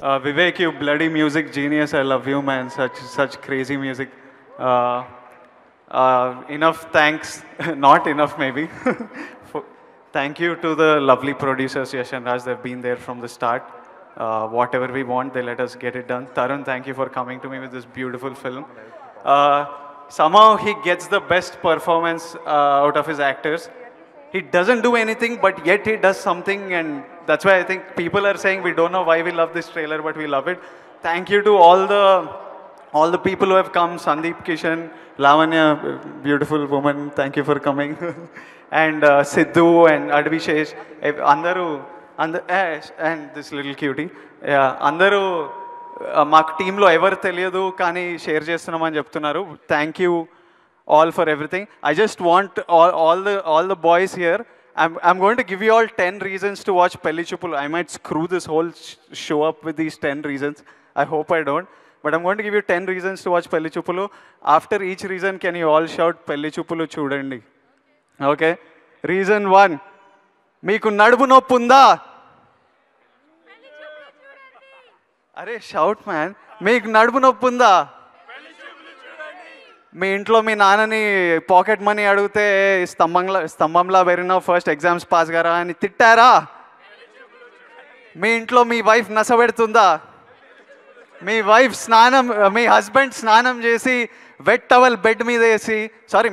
Vivek, you bloody music genius. I love you, man. Such crazy music. Uh, enough thanks, not enough maybe. for, Thank you to the lovely producers, Yash and Raj. They've been there from the start. Whatever we want, they let us get it done. Tharun, thank you for coming to me with this beautiful film. Uh, Somehow he gets the best performance out of his actors. He doesn't do anything, but yet he does something, and that's why I think people are saying we don't know why we love this trailer, but we love it. Thank you to all the people who have come. Sandeep, Kishan, Lavanya, beautiful woman. Thank you for coming, and Sidhu and Advishesh, Andaru, and this little cutie. Yeah, Andaru. మాకు టీంలో ఎవరు తెలియదు కానీ share చేస్తున్నామని చెప్తున్నారు. Thank you all for everything. I just want all the boys here. I'm going to give you all 10 reasons to watch Pelli Choopulu. I might screw this whole show up with these 10 reasons. I hope I don't. But I'm going to give you 10 reasons to watch Pelli Choopulu. After each reason, can you all shout Pelli Choopulu chudandi? Okay. Reason 1. Meeku nadumu noppu unda? Are shout man. Meeku nadumu noppu unda? మీ ఇంట్లో మీ నాన్నని pocket money అడిగితే స్తంభంలా పెరిగినావు first exams pass గారా అని తిట్టారా? మీ ఇంట్లో మీ wife నసబెడుతుందా? మీ husband స్నానం చేసి wet towel bed మీద వేసి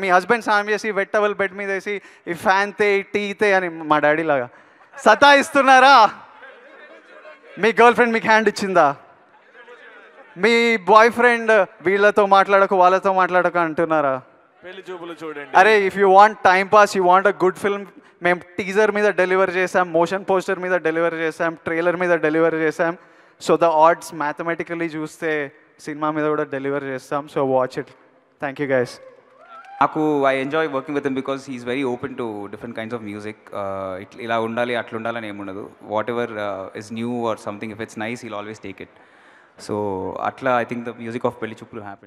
మీ హస్బెండ్ స్నానం చేసి వెట్ టవల్ బెడ్ మీద వేసి ఈ ఫ్యాన్ తే టీ తే అని మా డాడీ లాగా సతాయిస్తున్నారా? మీ గర్ల్ ఫ్రెండ్ మీకు హ్యాండ్ ఇచ్చిందా? మీ బాయ్ ఫ్రెండ్ వీళ్ళతో మాట్లాడకు వాళ్ళతో మాట్లాడకు అంటున్నారా? పెళ్లి చూపులు చూడండి. అరే if you want time pass, you want a good film, మేము టీజర్ మీద డెలివర్ చేసాం, మోషన్ పోస్టర్ మీద డెలివర్ చేసాం, ట్రైలర్ మీద డెలివర్ చేసాం. సో ద ఆడ్స్ మ్యాథమెటికలీ చూస్తే సినిమా మీద కూడా డెలివర్ చేస్తాం. So watch it. Thank you guys. I enjoy working with him because he's very open to different kinds of music. ఇలా ఉండాలి అట్లా ఉండాలని ఏముండదు. What ever is new or something, if it's nice, he'll always take it. So atla I think the music of Pelli Choopulu happened.